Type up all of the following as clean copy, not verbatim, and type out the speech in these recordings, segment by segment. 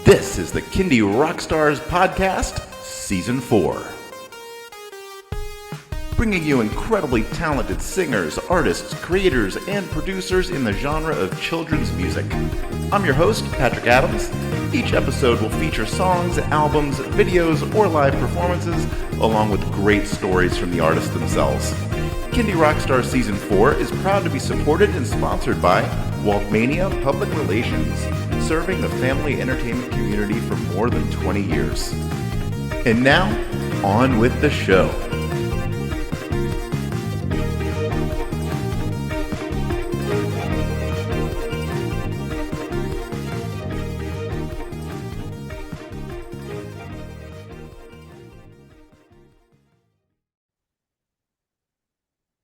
This is the Kindy Rockstars Podcast, Season 4. Bringing you incredibly talented singers, artists, creators, and producers in the genre of children's music. I'm your host, Patrick Adams. Each episode will feature songs, albums, videos, or live performances, along with great stories from the artists themselves. Kindy Rockstars Season 4 is proud to be supported and sponsored by Waltmania Public Relations, serving the family entertainment community for more than 20 years. And now, on with the show.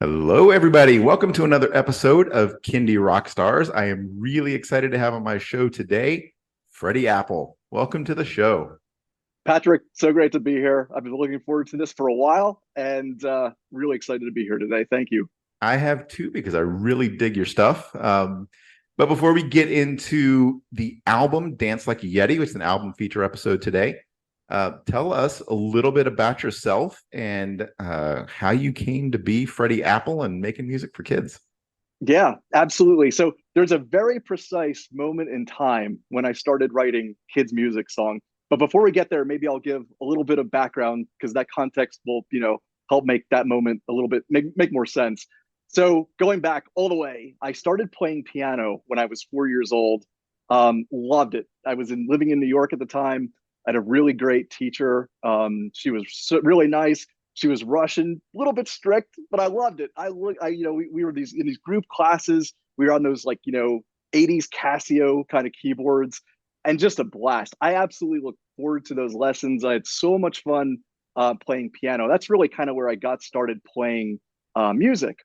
Hello, everybody. Welcome to another episode of Kindy Rockstars. I am really excited to have on my show today, Freddy Apple. Welcome to the show. Patrick, so great to be here. I've been looking forward to this for a while and really excited to be here today. Thank you. I have too, because I really dig your stuff. But before we get into the album, Dance Like a Yeti, which is an album feature episode today, tell us a little bit about yourself and how you came to be Freddy Apple and making music for kids. Yeah, absolutely. So there's a very precise moment in time when I started writing kids' music songs. But before we get there, maybe I'll give a little bit of background because that context will, help make that moment a little bit make more sense. So going back all the way, I started playing piano when I was 4 years old. Loved it. I was living in New York at the time. I had a really great teacher. She was really nice. She was Russian, a little bit strict, but I loved it. We were in these group classes. We were on those 80s Casio kind of keyboards, and just a blast. I absolutely look forward to those lessons. I had so much fun playing piano. That's really kind of where I got started playing music.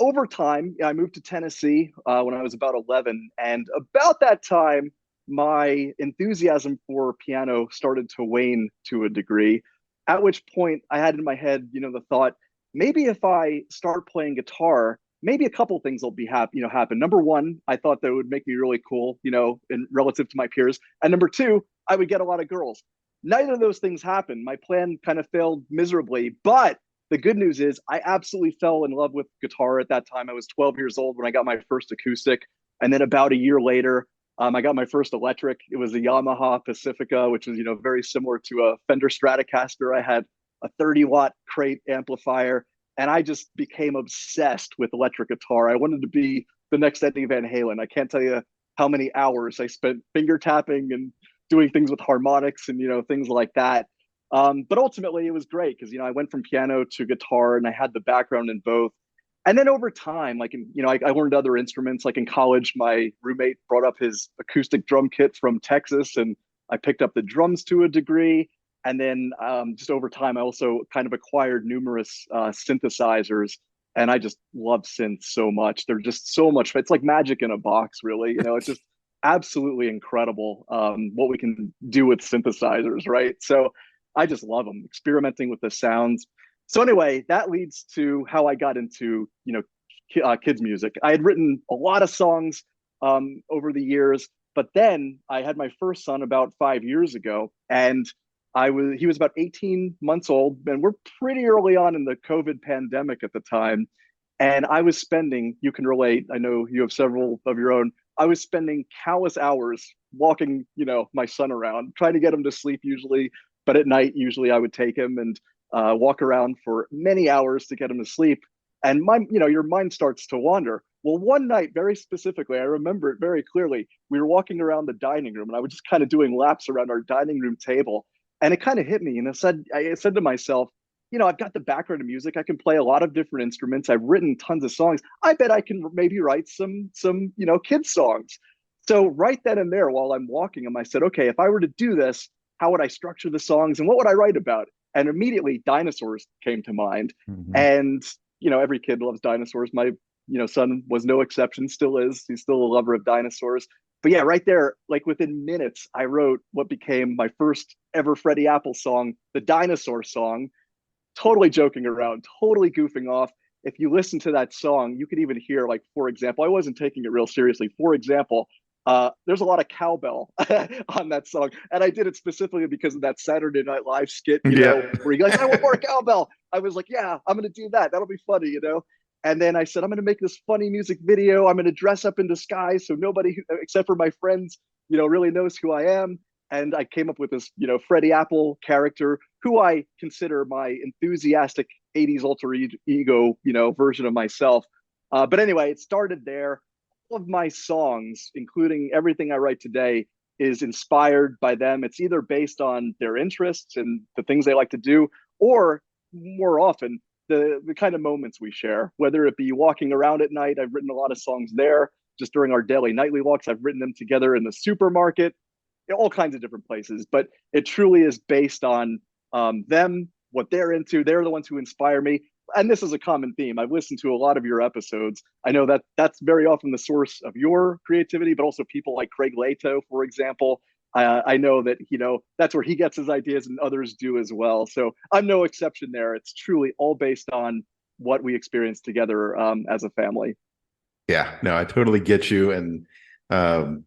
Over time, I moved to Tennessee when I was about 11, and about that time, my enthusiasm for piano started to wane to a degree, at which point I had in my head, the thought, maybe if I start playing guitar, maybe a couple things will happen. Number one, I thought that would make me really cool, in relative to my peers. And number two, I would get a lot of girls. Neither of those things happened. My plan kind of failed miserably, but the good news is I absolutely fell in love with guitar at that time. I was 12 years old when I got my first acoustic. And then about a year later, I got my first electric. It was a Yamaha Pacifica, which was, very similar to a Fender Stratocaster. I had a 30-watt crate amplifier, and I just became obsessed with electric guitar. I wanted to be the next Eddie Van Halen. I can't tell you how many hours I spent finger tapping and doing things with harmonics and, things like that. But ultimately, it was great because, I went from piano to guitar, and I had the background in both. And then over time, I learned other instruments. Like in college, my roommate brought up his acoustic drum kit from Texas, and I picked up the drums to a degree. And then just over time, I also kind of acquired numerous synthesizers, and I just love synths so much. They're just so much. It's like magic in a box, really. It's just absolutely incredible what we can do with synthesizers, right? So I just love them, experimenting with the sounds. So anyway, that leads to how I got into, kids music. I had written a lot of songs over the years, but then I had my first son about 5 years ago, and he was about 18 months old, and we're pretty early on in the COVID pandemic at the time. And I was spending, you can relate, I know you have several of your own, I was spending countless hours walking, my son around, trying to get him to sleep usually, but at night, usually I would take him and walk around for many hours to get him to sleep. And your mind starts to wander. Well, one night, very specifically, I remember it very clearly. We were walking around the dining room, and I was just kind of doing laps around our dining room table. And it kind of hit me. And I said to myself, I've got the background of music. I can play a lot of different instruments. I've written tons of songs. I bet I can maybe write some kids songs. So right then and there, while I'm walking him, I said, okay, if I were to do this, how would I structure the songs and what would I write about? And immediately dinosaurs came to mind. Mm-hmm. And, every kid loves dinosaurs. My, son was no exception, still is. He's still a lover of dinosaurs. But yeah, right there, within minutes, I wrote what became my first ever Freddy Apple song, the Dinosaur Song, totally joking around, totally goofing off. If you listen to that song, you could even hear, for example, I wasn't taking it real seriously. For example, there's a lot of cowbell on that song, and I did it specifically because of that Saturday Night Live skit, Yeah. where he goes, "I want more cowbell." I was like, "Yeah, I'm gonna do that. That'll be funny." And then I said, "I'm gonna make this funny music video. I'm gonna dress up in disguise so nobody except for my friends, really knows who I am." And I came up with this, Freddy Apple character, who I consider my enthusiastic '80s alter ego, version of myself. But anyway, it started there. All of my songs, including everything I write today, is inspired by them. It's either based on their interests and the things they like to do, or more often, the kind of moments we share, whether it be walking around at night. I've written a lot of songs there just during our daily nightly walks. I've written them together in the supermarket, all kinds of different places. But it truly is based on them, what they're into. They're the ones who inspire me. And this is a common theme. I've listened to a lot of your episodes. I know that that's very often the source of your creativity, but also people like Craig Leto, for example. I know that that's where he gets his ideas, and others do as well. So I'm no exception there. It's truly all based on what we experience together as a family. Yeah, no, I totally get you. And um,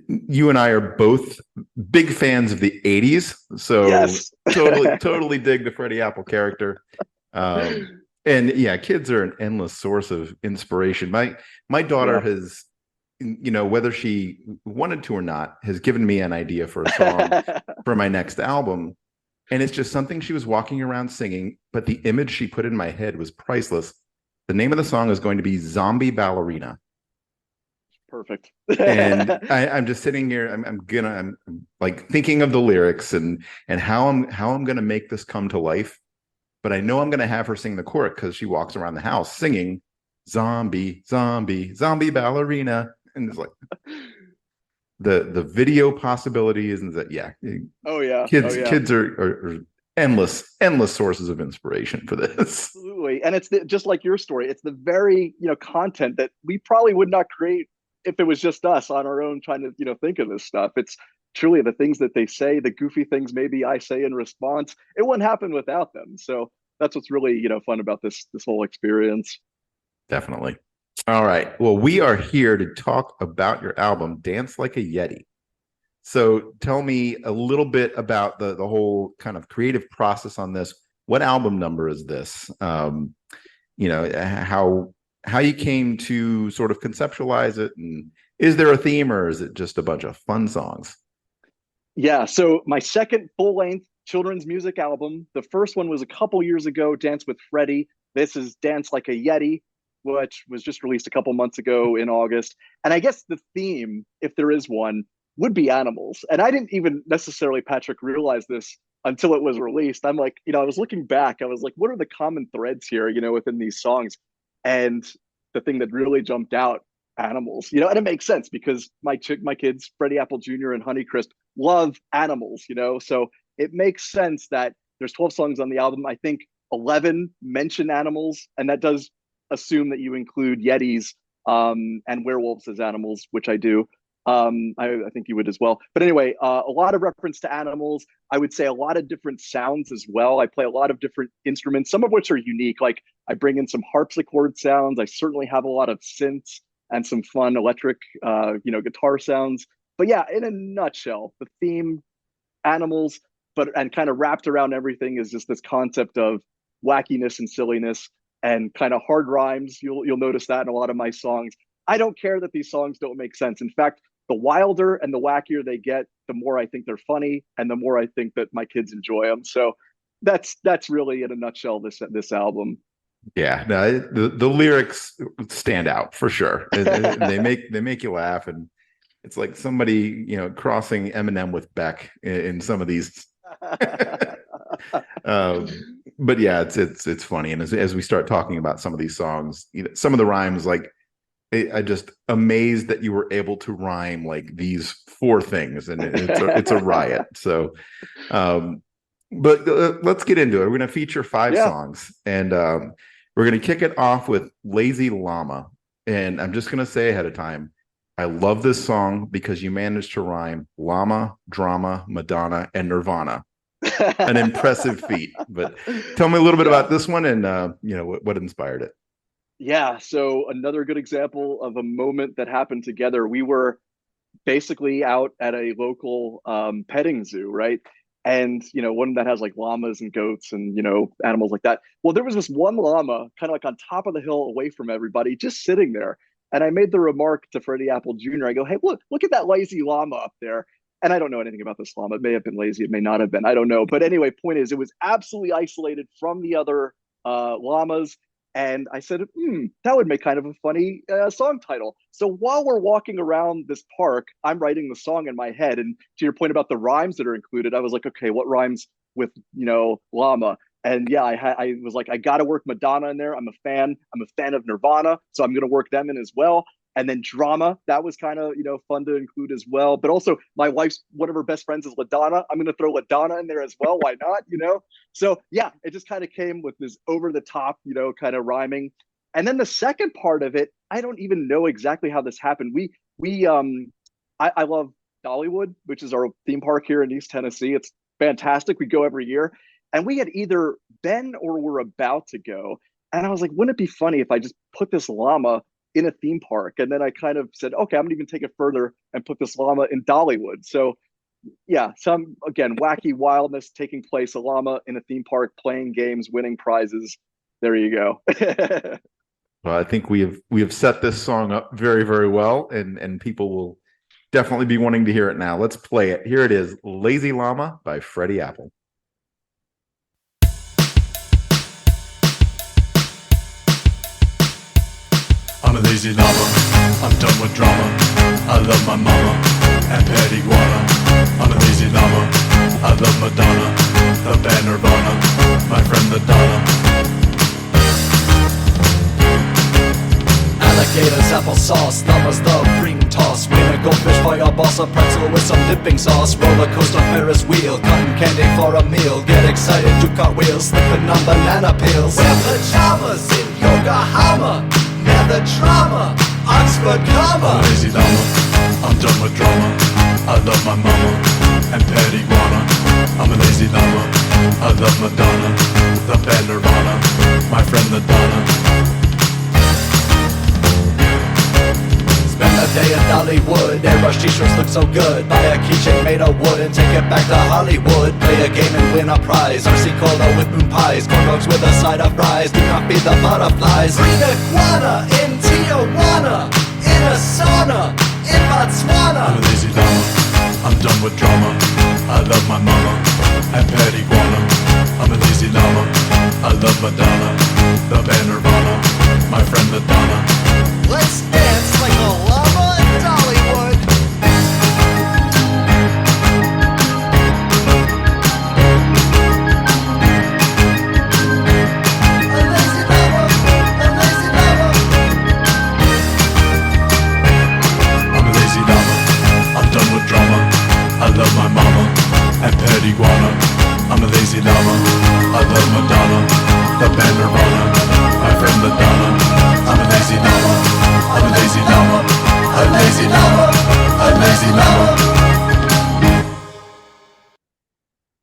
you and I are both big fans of the 80s. So Yes. totally dig the Freddie Apple character. And yeah, kids are an endless source of inspiration. My daughter has, whether she wanted to or not, has given me an idea for a song for my next album. And it's just something she was walking around singing, but the image she put in my head was priceless. The name of the song is going to be Zombie Ballerina. Perfect. And I'm just sitting here. I'm like thinking of the lyrics and how I'm gonna make this come to life. But I know I'm gonna have her sing the chorus because she walks around the house singing "Zombie, Zombie, Zombie Ballerina," and it's like the video possibilities and that. Yeah. Oh yeah. Kids are endless sources of inspiration for this. Absolutely. And it's just like your story. It's the very content that we probably would not create if it was just us on our own trying to think of this stuff. It's truly the things that they say, the goofy things maybe I say in response. It wouldn't happen without them. So that's what's really fun about this whole experience. Definitely. All right. Well, we are here to talk about your album, Dance Like a Yeti. So tell me a little bit about the whole kind of creative process on this. What album number is this? How you came to sort of conceptualize it, and is there a theme, or is it just a bunch of fun songs? Yeah, so my second full-length children's music album. The first one was a couple years ago, Dance with Freddy. This is Dance Like a Yeti, which was just released a couple months ago in August. And I guess the theme, if there is one, would be animals. And I didn't even necessarily, Patrick, realize this until it was released. I'm like, I was looking back. I was like, what are the common threads here, within these songs? And the thing that really jumped out, animals. And it makes sense because my kids, Freddy Apple Jr. and Honeycrisp, love animals. So it makes sense that there's 12 songs on the album. I think 11 mention animals, and that does assume that you include Yetis and werewolves as animals, which I do. I think you would as well. But anyway, a lot of reference to animals. I would say a lot of different sounds as well. I play a lot of different instruments, some of which are unique. Like I bring in some harpsichord sounds. I certainly have a lot of synths and some fun electric, guitar sounds. But yeah, in a nutshell, the theme, animals, and kind of wrapped around everything is just this concept of wackiness and silliness and kind of hard rhymes. You'll notice that in a lot of my songs. I don't care that these songs don't make sense. In fact, the wilder and the wackier they get, the more I think they're funny, and the more I think that my kids enjoy them. So that's really in a nutshell this album. Yeah, no, the lyrics stand out for sure. They make you laugh, and it's like somebody crossing Eminem with Beck in some of these. But yeah, it's funny, and as we start talking about some of these songs, some of the rhymes, like I just amazed that you were able to rhyme like these 4 things, and it's a riot. So, but let's get into it. We're going to feature 5 songs, and we're going to kick it off with Lazy Llama. And I'm just going to say ahead of time, I love this song because you managed to rhyme llama, drama, Madonna, and Nirvana. An impressive feat. But tell me a little bit about this one and what inspired it. Yeah, so another good example of a moment that happened together. We were basically out at a local petting zoo, right? And one that has like llamas and goats and animals like that. Well, there was this one llama kind of like on top of the hill away from everybody, just sitting there. And I made the remark to Freddie Apple Jr. I go, "Hey, look at that lazy llama up there." And I don't know anything about this llama. It may have been lazy, it may not have been. I don't know. But anyway, point is, it was absolutely isolated from the other llamas. And I said, that would make kind of a funny song title. So while we're walking around this park, I'm writing the song in my head. And to your point about the rhymes that are included, I was like, okay, what rhymes with, llama? And yeah, I was like, I got to work Madonna in there. I'm a fan. I'm a fan of Nirvana. So I'm going to work them in as well. And then drama, that was kind of, fun to include as well. But also my wife's, one of her best friends is LaDonna. I'm going to throw LaDonna in there as well. Why not, So yeah, it just kind of came with this over the top, kind of rhyming. And then the second part of it, I don't even know exactly how this happened. I love Dollywood, which is our theme park here in East Tennessee. It's fantastic. We go every year. And we had either been or were about to go. And I was like, wouldn't it be funny if I just put this llama in a theme park? And then I kind of said, okay, I'm gonna even take it further and put this llama in Dollywood. So yeah, some again wacky wildness taking place, a llama in a theme park playing games, winning prizes. There you go. Well, I think we have set this song up very, very well, and people will definitely be wanting to hear it now. Let's play it. Here it is, Lazy Llama by Freddy Apple. I'm a lazy llama, I'm done with drama. I love my mama and pet iguana. I'm a lazy llama, I love Madonna, the band Nirvana, my friend the Donna. Alligators, applesauce, llamas, the cream toss. Wiener, goldfish, fireballs, a pretzel with some dipping sauce. Roller coaster, Ferris wheel, cotton candy for a meal. Get excited, do cartwheels, slipping on banana peels. Wear pajamas in Yokohama. The drama, Oxford comma. I'm a lazy llama, I'm done with drama. I love my mama and pet iguana. I'm a lazy llama, I love Madonna, the band Nirvana, my friend the Donna. Spend a day in Dollywood, airbrush t-shirts look so good. Buy a keychain made of wood and take it back to Hollywood. Play a game and win a prize, RC Cola with moon pies, corn dogs with a side of fries. Do not feed the butterflies. Green iguana in Tijuana, in a sauna in Botswana. I'm a lazy llama, I'm done with drama. I love my mama and pet iguana. I'm a lazy llama, I love Madonna, the band Nirvana, my friend the Donna. Let's dance like a llama in Dollywood. A lazy llama, a lazy llama. I'm a lazy llama, I'm done with drama. I love my mama and pet iguana. I'm a lazy llama, I love Madonna, the band Nirvana, my friend the Donna. I'm a lazy llama, I'm a lazy llama, a lazy llama, a lazy llama.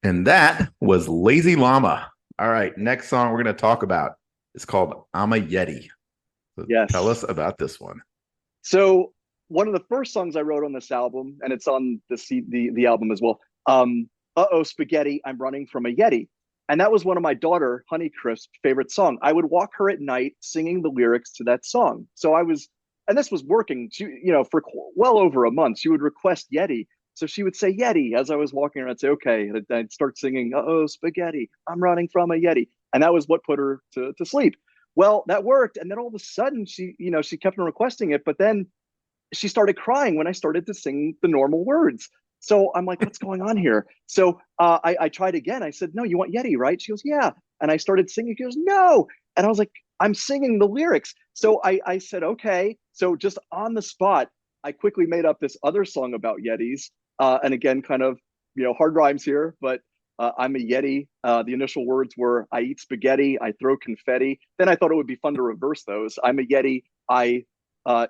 And that was Lazy Llama. All right, next song we're going to talk about is called I'm a Yeti. So Yes. Tell us about this one. So one of the first songs I wrote on this album, and it's on the album as well. Uh-oh, spaghetti, I'm running from a Yeti. And that was one of my daughter, Honeycrisp, favorite song. I would walk her at night singing the lyrics to that song. So and this was working, for well over a month. She would request Yeti. So she would say Yeti as I was walking her. I'd say, okay. And I'd start singing, uh-oh, spaghetti, I'm running from a Yeti. And that was what put her to sleep. Well, that worked. And then all of a sudden she kept on requesting it. But then she started crying when I started to sing the normal words. So I'm like, what's going on here? So I tried again. I said, no, you want Yeti, right? She goes, yeah. And I started singing. She goes, no. And I was like, I'm singing the lyrics. So I said, okay. So just on the spot, I quickly made up this other song about Yetis. And again, kind of, hard rhymes here, but I'm a Yeti. The initial words were, I eat spaghetti, I throw confetti. Then I thought it would be fun to reverse those. I'm a Yeti, I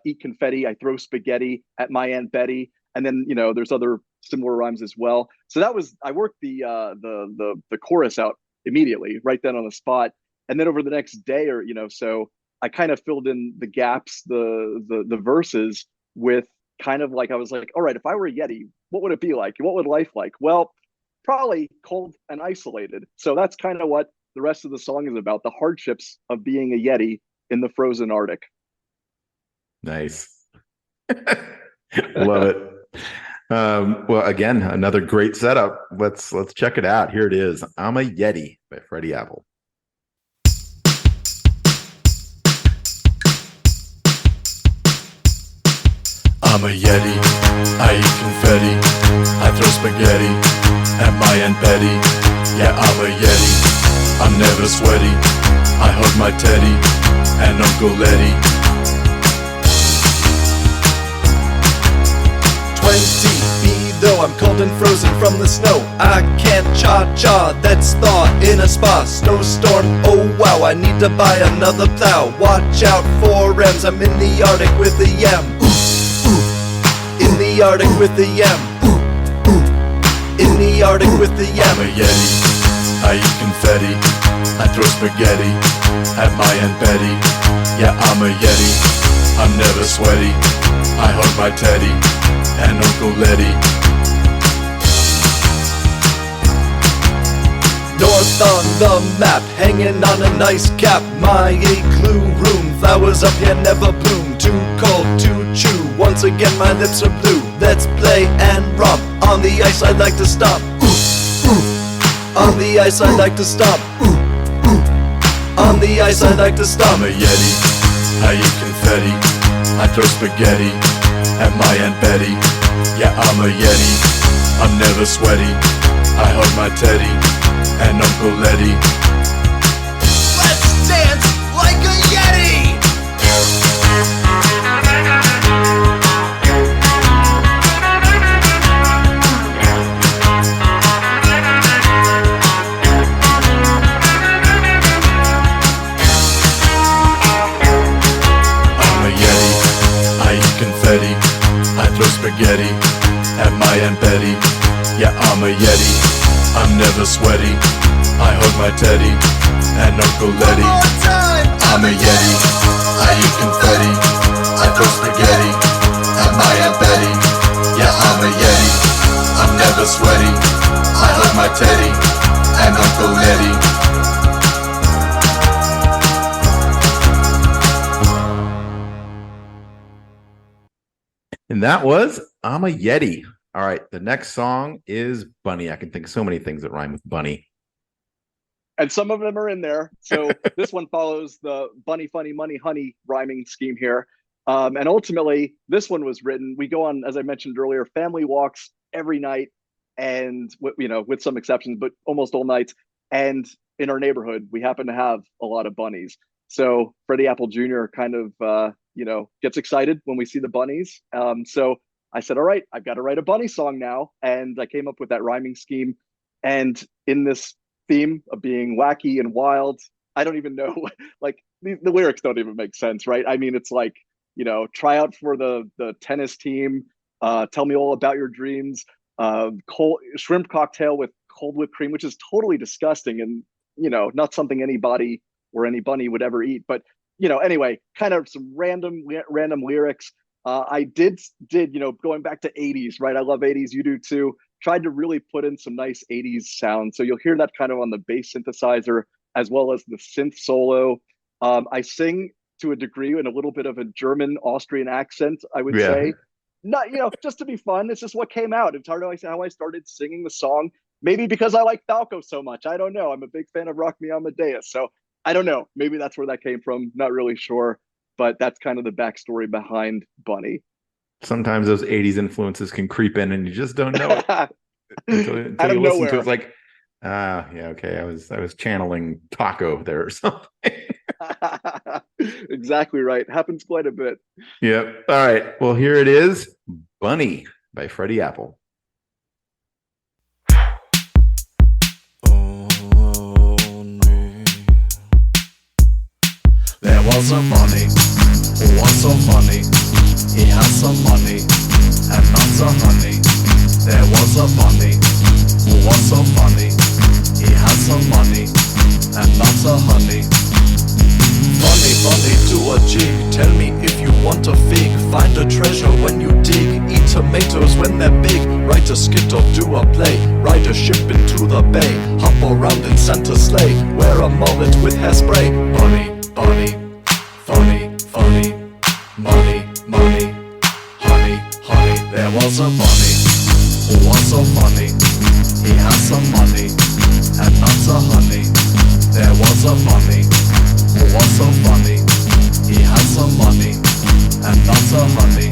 eat confetti, I throw spaghetti at my Aunt Betty. And then, there's other similar rhymes as well. So I worked the chorus out immediately, right then on the spot. And then over the next day so I kind of filled in the gaps, the verses with kind of like, I was like, all right, if I were a Yeti, what would it be like? What would life like? Well, probably cold and isolated. So that's kind of what the rest of the song is about, the hardships of being a Yeti in the frozen Arctic. Nice. Love it. Well, again, another great setup. Let's check it out. Here it is. I'm a Yeti by Freddy Apple. I'm a Yeti, I eat confetti, I throw spaghetti at my Aunt Betty. Yeah, I'm a Yeti, I'm never sweaty, I hug my teddy and Uncle Letty. 20 me though, I'm cold and frozen from the snow. I can't cha-cha, that's thaw in a spa. Snowstorm, oh wow, I need to buy another plow. Watch out for M's, I'm in the Arctic with a yam. In the Arctic with the yam. In the Arctic with the yam. I'm a Yeti, I eat confetti, I throw spaghetti at my Aunt Betty. Yeah, I'm a Yeti, I'm never sweaty, I hug my teddy and Uncle Letty. North on the map, hanging on a nice cap. My igloo room, flowers up here never bloom. Too cold to chew, once again my lips are blue. Let's play and romp, on the ice I like to stomp. On the ice I like to stomp. On the ice I like to stomp. I'm a Yeti, I eat confetti, I throw spaghetti at my Aunt Betty. Yeah, I'm a Yeti, I'm never sweaty, I hug my teddy and Uncle Letty. Let's dance like a Yeti! I'm a Yeti, I eat confetti, I throw spaghetti at my Aunt Betty. Yeah, I'm a Yeti, I'm never sweaty, I hug my teddy and Uncle Letty. I'm a Yeti, I eat confetti, I throw spaghetti at my Aunt Betty. Yeah, I'm a Yeti, I'm never sweaty, I hug my teddy and Uncle Letty. And that was I'm a Yeti. All right, the next song is Bunny. I can think of so many things that rhyme with bunny. And some of them are in there. So this one follows the bunny, funny, money, honey rhyming scheme here. And ultimately, this one was written. We go on, as I mentioned earlier, family walks every night, and with some exceptions, but almost all nights. And in our neighborhood, we happen to have a lot of bunnies. So Freddy Apple Jr. kind of gets excited when we see the bunnies. So I said, all right, I've got to write a bunny song now. And I came up with that rhyming scheme. And in this theme of being wacky and wild, I don't even know, like the lyrics don't even make sense, right? I mean, it's like, try out for the tennis team, tell me all about your dreams, cold shrimp cocktail with cold whipped cream, which is totally disgusting and, not something anybody or any bunny would ever eat. But, anyway, kind of some random lyrics. I did, going back to 80s, right? I love 80s. You do too. Tried to really put in some nice 80s sound. So you'll hear that kind of on the bass synthesizer as well as the synth solo. I sing to a degree in a little bit of a German Austrian accent, I would say. Not, just to be fun. It's just what came out. It's hard to how I started singing the song. Maybe because I like Falco so much. I don't know. I'm a big fan of Rock Me Amadeus. So I don't know. Maybe that's where that came from. Not really sure. But that's kind of the backstory behind Bunny. Sometimes those 80s influences can creep in and you just don't know it. until you listen to it. It's like, okay, I was channeling Taco there or something. Exactly right. Happens quite a bit. Yep. All right. Well, here it is. Bunny by Freddy Apple. There was a bunny who was so funny. He had some money and lots of honey. There was a bunny who was so funny. He had some money and lots of honey. Funny bunny to a G, tell me if you you want a fig. Find a treasure when you dig. Eat tomatoes when they're big. Write a skit or do a play. Ride a ship into the bay. Hop around in Santa's sleigh. Wear a mullet with hairspray. Bunny, bunny, funny, funny. Money, money, honey, honey. There was a bunny who was so funny. He had some money and lots of honey. There was a bunny who was so funny. He had some money and lots of honey.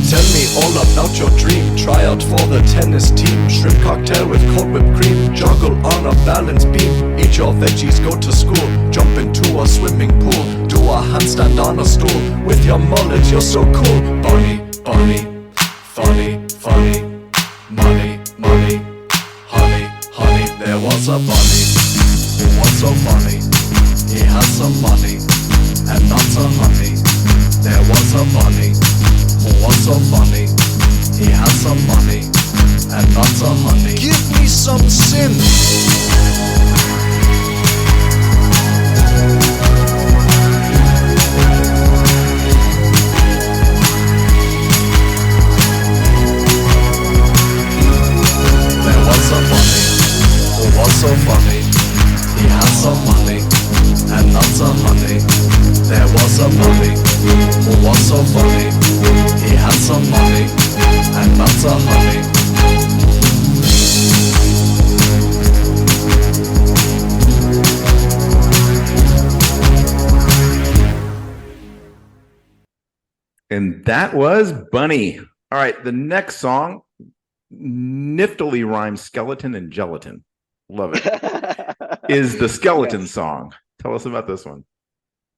Tell me all about your dream. Try out for the tennis team. Shrimp cocktail with cold whipped cream. Juggle on a balance beam. Eat your veggies, go to school. Jump into a swimming pool. Do a handstand on a stool. With your mullet you're so cool. Bunny, bunny, funny, funny. Money, money, honey, honey. There was a bunny who was so funny. He had some money and lots of honey. There was a bunny who was so funny. He had some money and lots of honey. Give me some sin. There was a bunny who was so funny. He had some money and lots of honey. There was a bunny who was so funny. He had some money and lots of honey. And that was Bunny. All right, the next song, niftily rhymes skeleton and gelatin. Love it. Is the Skeleton Song. Tell us about this one.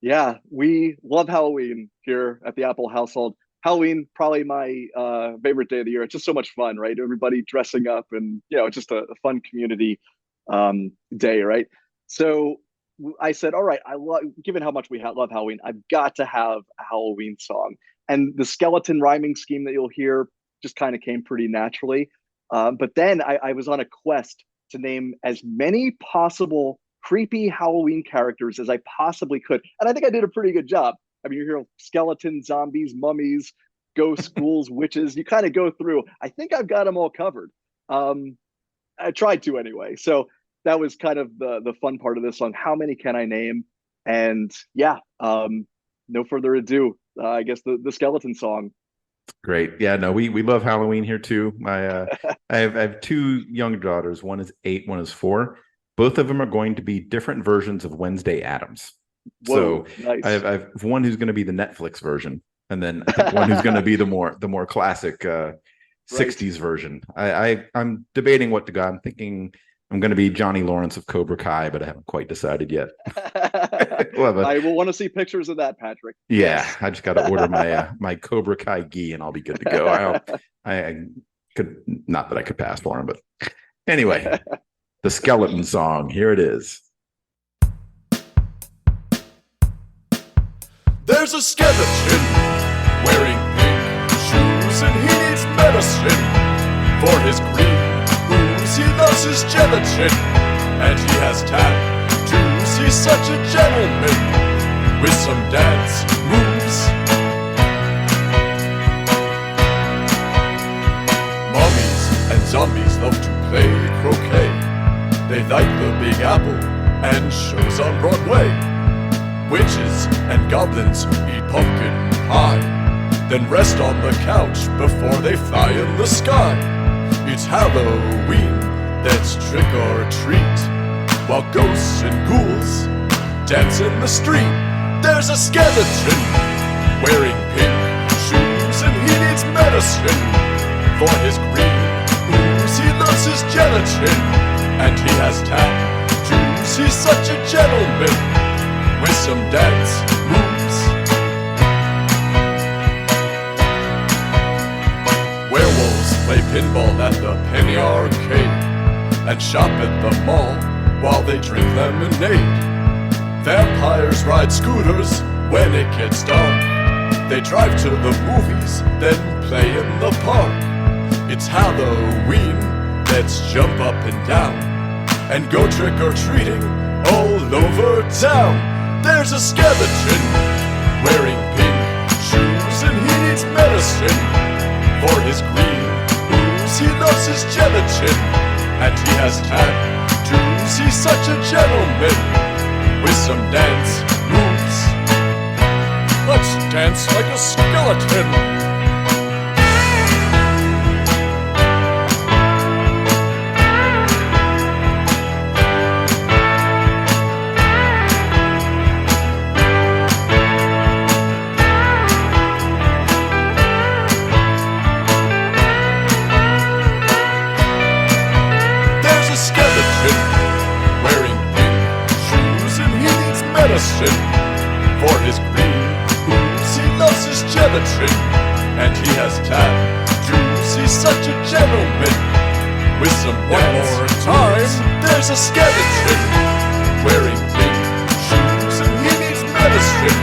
Yeah, we love Halloween here at the Apple household. Halloween, probably my favorite day of the year. It's just so much fun, right? Everybody dressing up and, it's just a fun community day, right? So I said, all right, given how much we love Halloween, I've got to have a Halloween song. And the skeleton rhyming scheme that you'll hear just kind of came pretty naturally. But then I was on a quest to name as many possible creepy Halloween characters as I possibly could. And I think I did a pretty good job. I mean, you hear skeletons, zombies, mummies, ghosts, ghouls, witches. You kind of go through. I think I've got them all covered. I tried to anyway. So that was kind of the fun part of this song. How many can I name? And yeah, no further ado, I guess the Skeleton Song. Great. Yeah, no, we love Halloween here too. I have two young daughters. One is 8, one is 4. Both of them are going to be different versions of Wednesday Addams. Whoa, so nice. I have one who's going to be the Netflix version, and then I think one who's going to be the more classic 60s version. I'm debating what to go. I'm thinking I'm going to be Johnny Lawrence of Cobra Kai, but I haven't quite decided yet. I will want to see pictures of that, Patrick. Yeah, I just got to order my Cobra Kai gi, and I'll be good to go. I could, not that I could pass for him, but anyway, the Skeleton Song. Here it is. There's a skeleton wearing pink shoes, and he needs medicine for his green ooze. He loves his gelatin, and he has tattoos. He's such a gentleman with some dance moves. Mummies and zombies love to play croquet. They like the Big Apple and shows on Broadway. Witches and goblins eat pumpkin pie, then rest on the couch before they fly in the sky. It's Halloween, let's trick or treat, while ghosts and ghouls dance in the street. There's a skeleton wearing pink shoes, and he needs medicine for his green ooze. He loves his gelatin, and he has tattoos. He's such a gentleman with some dance moves. Werewolves play pinball at the penny arcade and shop at the mall while they drink lemonade. Vampires ride scooters when it gets dark. They drive to the movies, then play in the park. It's Halloween, let's jump up and down and go trick-or-treating all over town. There's a skeleton wearing pink medicine. For his green ooze, he loves his gelatin. And he has tattoos, he's such a gentleman. With some dance moves, let's dance like a skeleton. For his green ooze, he loves his gelatin. And he has tattoos, he's such a gentleman. With some one more time, there's a skeleton wearing pink shoes, and he needs medicine.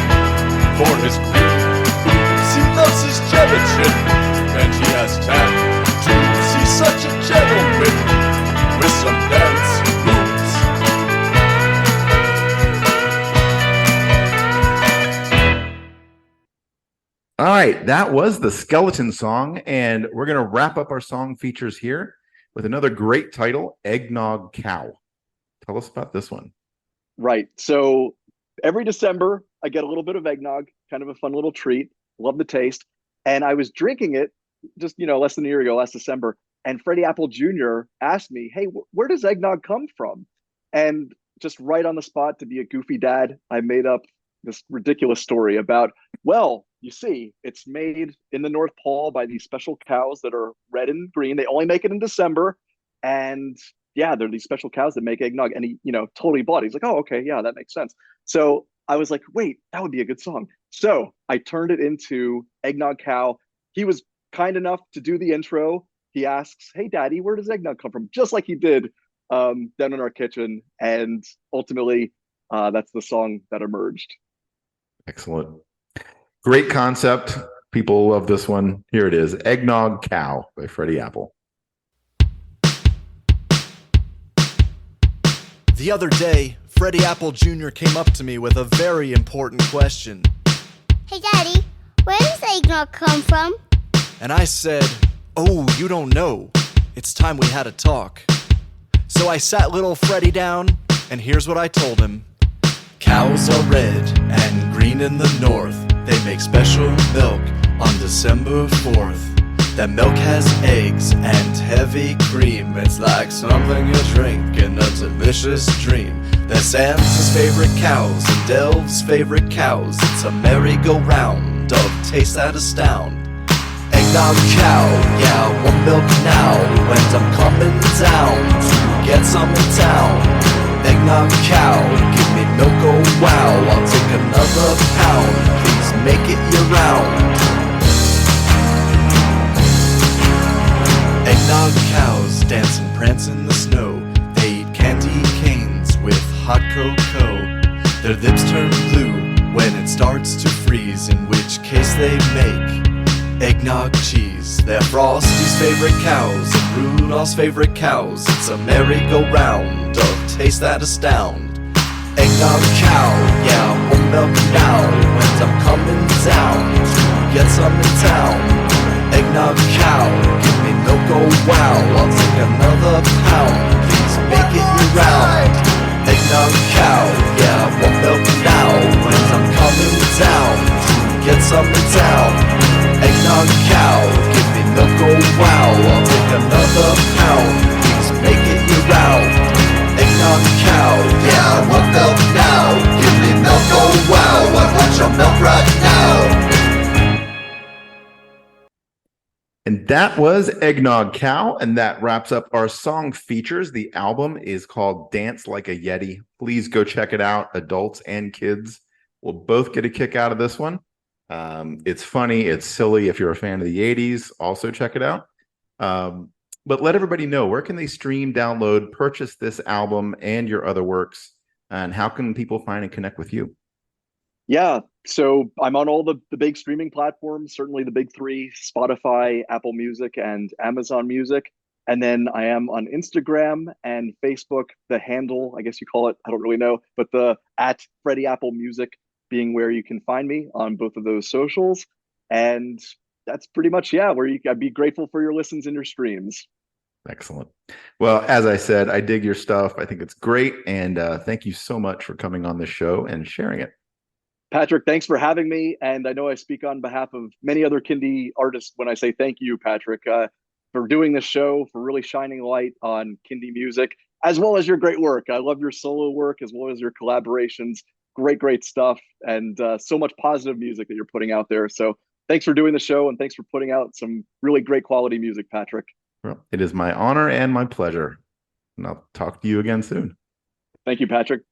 For his green ooze, he loves his gelatin. And he has tattoos, he's such a gentleman. With some dance moves. All right, that was the Skeleton Song, and we're going to wrap up our song features here with another great title, Eggnog Cow. Tell us about this one. Right. So every December, I get a little bit of eggnog, kind of a fun little treat. Love the taste. And I was drinking it just, less than a year ago, last December. And Freddy Apple Jr. asked me, hey, where does eggnog come from? And just right on the spot, to be a goofy dad, I made up this ridiculous story about, well, you see, it's made in the North Pole by these special cows that are red and green. They only make it in December. And yeah, they're these special cows that make eggnog. And he, totally bought it. He's like, oh, okay, yeah, that makes sense. So I was like, wait, that would be a good song. So I turned it into Eggnog Cow. He was kind enough to do the intro. He asks, hey, Daddy, where does eggnog come from? Just like he did down in our kitchen. And ultimately, that's the song that emerged. Excellent. Great concept. People love this one. Here it is, Eggnog Cow by Freddy Apple. The other day, Freddy Apple Jr. came up to me with a very important question. Hey, Daddy, where does eggnog come from? And I said, oh, you don't know. It's time we had a talk. So I sat little Freddy down, and here's what I told him. Cows are red and green in the north. They make special milk on December 4th. That milk has eggs and heavy cream. It's like something you drink in a delicious dream. They're Santa's favorite cows and Delve's favorite cows. It's a merry-go-round of tastes that astound. Eggnog Cow, yeah, I want milk now. And I'm coming down to get some in town. Eggnog Cow, give me milk, oh wow. I'll take another pound, please make it year-round. Eggnog cows dance and prance in the snow. They eat candy canes with hot cocoa. Their lips turn blue when it starts to freeze, in which case they make eggnog cheese. They're Frosty's favorite cows and Rudolph's favorite cows. It's a merry-go-round of taste that astound. Eggnog Cow, yeah, I want milk now. And I'm coming down to get some in town. Eggnog Cow, give me milk, oh wow. I'll take another pound, please make it year-round. Eggnog Cow, yeah, I want milk now. And I'm coming down to get some in town. Eggnog Cow, give me milk, oh wow. I'll take another pound, please make it year-round. Eggnog Cow, yeah, I want milk now. Give me milk, oh wow. I want your milk right now. And that was Eggnog Cow, and that wraps up our song features. The album is called Dance Like a Yeti. Please go check it out. Adults and kids will both get a kick out of this one. It's funny, it's silly. If you're a fan of the 80s, also check it out. But let everybody know, where can they stream, download, purchase this album and your other works, and how can people find and connect with you? Yeah, so I'm on all the big streaming platforms, certainly the big three, Spotify, Apple Music, and Amazon Music. And then I am on Instagram and Facebook, the handle, I guess you call it, I don't really know, but the at Freddy Apple Music being where you can find me on both of those socials. And that's pretty much, yeah, where I'd be grateful for your listens and your streams. Excellent. Well, as I said, I dig your stuff. I think it's great. And thank you so much for coming on this show and sharing it. Patrick, thanks for having me. And I know I speak on behalf of many other Kindie artists when I say thank you, Patrick, for doing this show, for really shining light on Kindie music, as well as your great work. I love your solo work as well as your collaborations. Great stuff. And so much positive music that you're putting out there. So thanks for doing the show, and thanks for putting out some really great quality music, Patrick. Well, it is my honor and my pleasure. And I'll talk to you again soon. Thank you, Patrick.